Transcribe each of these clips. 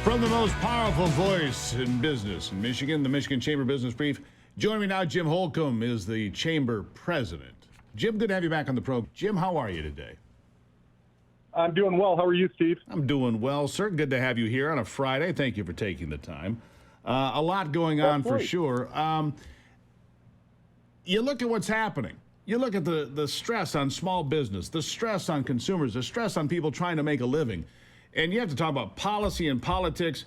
From the most powerful voice in business in Michigan, the Michigan Chamber Business Brief. Joining me now, Jim Holcomb is the Chamber President. Jim, good to have you back on the program. Jim, how are you today? I'm doing well. How are you, Steve? I'm doing well, sir. Good to have you here on a Friday. Thank you for taking the time. A lot going on for sure. You look at what's happening. You look at the stress on small business, the stress on consumers, the stress on people trying to make a living. And you have to talk about policy and politics.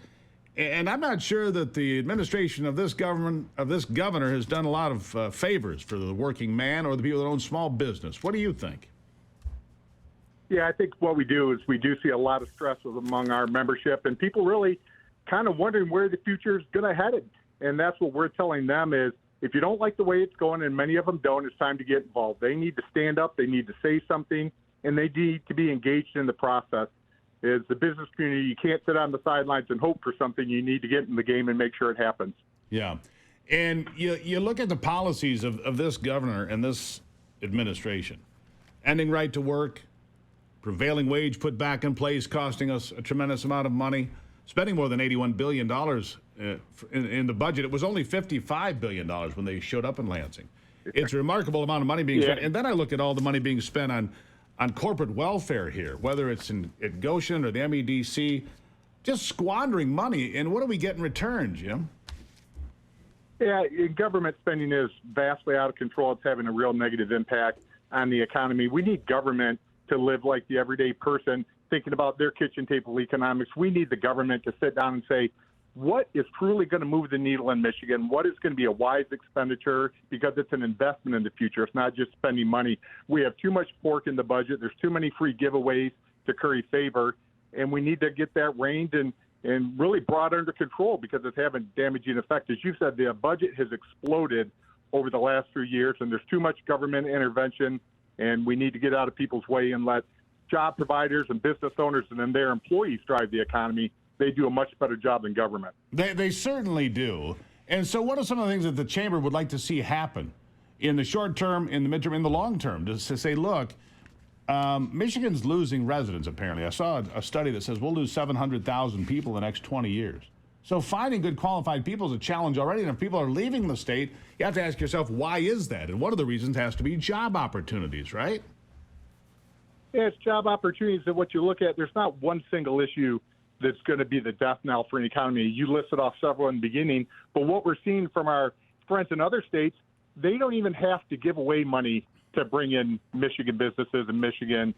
And I'm not sure that the administration of this government, of this governor, has done a lot of favors for the working man or the people that own small business. What do you think? Yeah, I think what we do is we do see a lot of stress among our membership, and people really kind of wondering where the future is going to head. And that's what we're telling them is, if you don't like the way it's going, and many of them don't, it's time to get involved. They need to stand up, they need to say something, and they need to be engaged in the process. As the business community, you can't sit on the sidelines and hope for something. You need to get in the game and make sure it happens. Yeah. And you look at the policies of this governor and this administration. Ending right to work, prevailing wage put back in place, costing us a tremendous amount of money, spending more than $81 billion in the budget. It was only $55 billion when they showed up in Lansing. It's a remarkable amount of money being spent. And then I look at all the money being spent on corporate welfare here, whether it's at Goshen or the MEDC, just squandering money. And what do we get in return, Jim? Yeah, government spending is vastly out of control. It's having a real negative impact on the economy. We need government to live like the everyday person, thinking about their kitchen table economics. We need the government to sit down and say, what is truly going to move the needle in Michigan? What is going to be a wise expenditure? Because it's an investment in the future. It's not just spending money. We have too much pork in the budget. There's too many free giveaways to curry favor. And we need to get that reined and really brought under control, because it's having damaging effect. As you said, the budget has exploded over the last few years, and there's too much government intervention. And we need to get out of people's way and let job providers and business owners and then their employees drive the economy. They do a much better job than government. They certainly do. And so what are some of the things that the Chamber would like to see happen in the short term, in the midterm, in the long term, just to say, look, Michigan's losing residents, apparently. I saw a study that says we'll lose 700,000 people in the next 20 years. So finding good qualified people is a challenge already. And if people are leaving the state, you have to ask yourself, why is that? And one of the reasons has to be job opportunities, right? Yeah, it's job opportunities that what you look at, there's not one single issue that's going to be the death knell for an economy. You listed off several in the beginning, but what we're seeing from our friends in other states, they don't even have to give away money to bring in Michigan businesses and Michigan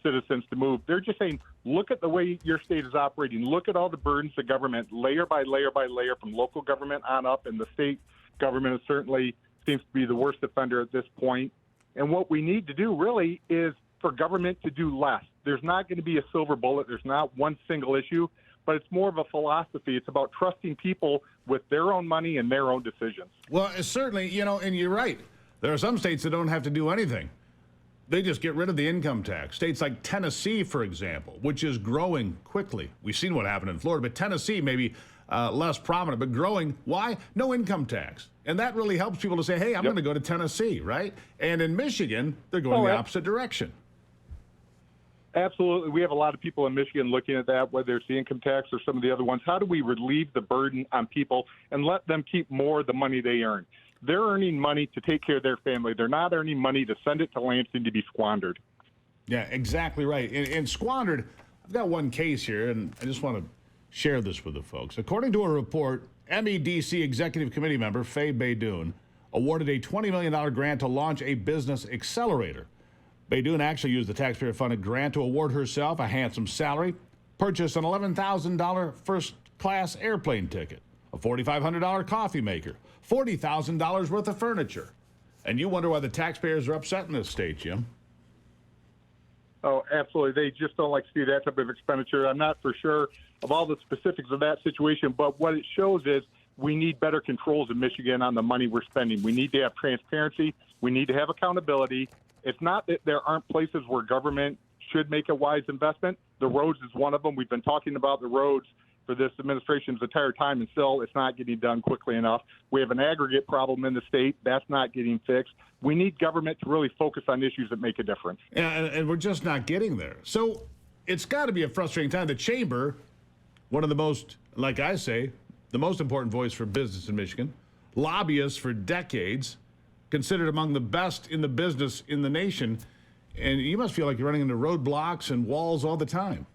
citizens to move. They're just saying, look at the way your state is operating. Look at all the burdens of government, layer by layer by layer, from local government on up, and the state government is certainly seems to be the worst offender at this point. And what we need to do really is for government to do less. There's not going to be a silver bullet. There's not one single issue, but it's more of a philosophy. It's about trusting people with their own money and their own decisions. Well, certainly, and you're right. There are some states that don't have to do anything. They just get rid of the income tax. States like Tennessee, for example, which is growing quickly. We've seen what happened in Florida, but Tennessee may be less prominent, but growing. Why? No income tax. And that really helps people to say, hey, I'm going to go to Tennessee, right? And in Michigan, they're going the opposite direction. Absolutely. We have a lot of people in Michigan looking at that, whether it's the income tax or some of the other ones. How do we relieve the burden on people and let them keep more of the money they earn? They're earning money to take care of their family. They're not earning money to send it to Lansing to be squandered. Yeah, exactly right. And squandered, I've got one case here, and I just want to share this with the folks. According to a report, MEDC Executive Committee member Faye Baydoun awarded a $20 million grant to launch a business accelerator. Baydoun actually used the taxpayer-funded grant to award herself a handsome salary, purchase an $11,000 first-class airplane ticket, a $4,500 coffee maker, $40,000 worth of furniture. And you wonder why the taxpayers are upset in this state, Jim. Oh, absolutely. They just don't like to see that type of expenditure. I'm not for sure of all the specifics of that situation, but what it shows is we need better controls in Michigan on the money we're spending. We need to have transparency. We need to have accountability. It's not that there aren't places where government should make a wise investment. The roads is one of them. We've been talking about the roads for this administration's entire time, and still it's not getting done quickly enough. We have an aggregate problem in the state. That's not getting fixed. We need government to really focus on issues that make a difference. And we're just not getting there. So it's got to be a frustrating time. The chamber, one of the most Like I say, the most important voice for business in Michigan, lobbyists for decades, considered among the best in the business in the nation. And you must feel like you're running into roadblocks and walls all the time.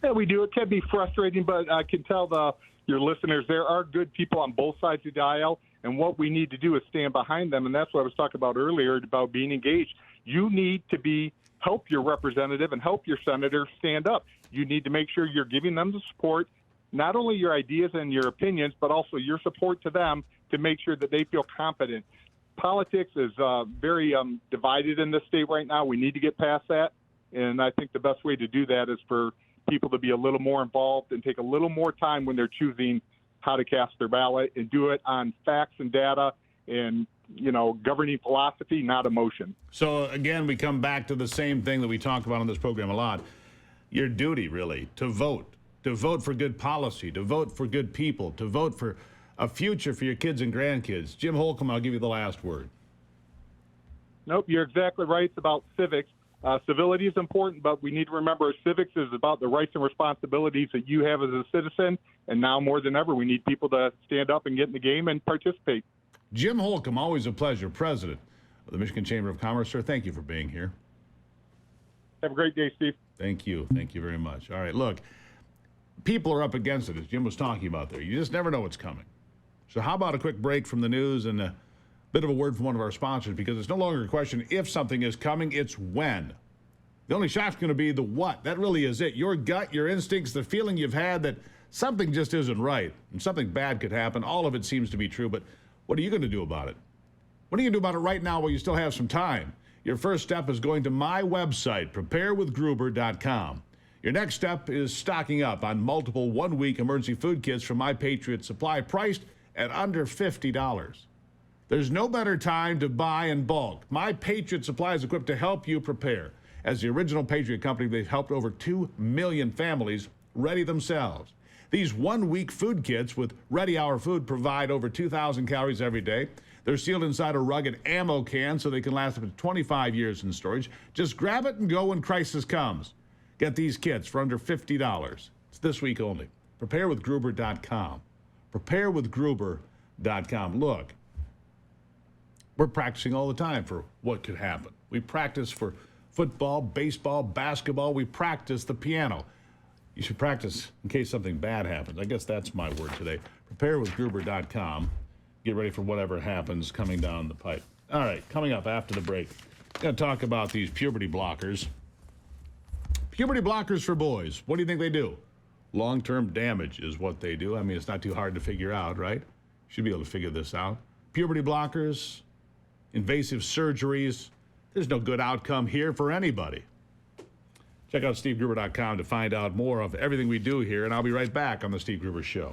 Yeah, we do. It can be frustrating, but I can tell your listeners there are good people on both sides of the aisle, and what we need to do is stand behind them. And that's what I was talking about earlier about being engaged. You need to help your representative and help your senator stand up. You need to make sure you're giving them the support, not only your ideas and your opinions, but also your support to them to make sure that they feel confident. Politics is very divided in this state right now. We need to get past that. And I think the best way to do that is for people to be a little more involved and take a little more time when they're choosing how to cast their ballot, and do it on facts and data and, governing philosophy, not emotion. So, again, we come back to the same thing that we talk about on this program a lot. Your duty, really, to vote for good policy, to vote for good people, to vote for a future for your kids and grandkids. Jim Holcomb, I'll give you the last word. Nope, you're exactly right. It's about civics. Civility is important, but we need to remember civics is about the rights and responsibilities that you have as a citizen, and now more than ever, we need people to stand up and get in the game and participate. Jim Holcomb, always a pleasure, president of the Michigan Chamber of Commerce. Sir, thank you for being here. Have a great day, Steve. Thank you. Thank you very much. All right, look, people are up against it, as Jim was talking about there. You just never know what's coming. So how about a quick break from the news and a bit of a word from one of our sponsors, because it's no longer a question if something is coming, it's when. The only shock's going to be the what. That really is it. Your gut, your instincts, the feeling you've had that something just isn't right and something bad could happen. All of it seems to be true, but what are you going to do about it? What are you going to do about it right now while you still have some time? Your first step is going to my website, preparewithgruber.com. Your next step is stocking up on multiple one-week emergency food kits from My Patriot Supply, priced at under $50. There's no better time to buy in bulk. My Patriot Supply is equipped to help you prepare. As the original Patriot Company, they've helped over 2 million families ready themselves. These one-week food kits with Ready Hour food provide over 2,000 calories every day. They're sealed inside a rugged ammo can so they can last up to 25 years in storage. Just grab it and go when crisis comes. Get these kits for under $50. It's this week only. Preparewithgruber.com. Preparewithgruber.com. Look, we're practicing all the time for what could happen. We practice for football, baseball, basketball. We practice the piano. You should practice in case something bad happens. I guess that's my word today. Preparewithgruber.com. Get ready for whatever happens coming down the pipe. All right, coming up after the break, I'm going to talk about these puberty blockers. Puberty blockers for boys. What do you think they do? Long-term damage is what they do. I mean, it's not too hard to figure out, right? Should be able to figure this out. Puberty blockers, invasive surgeries. There's no good outcome here for anybody. Check out SteveGruber.com to find out more of everything we do here, and I'll be right back on The Steve Gruber Show.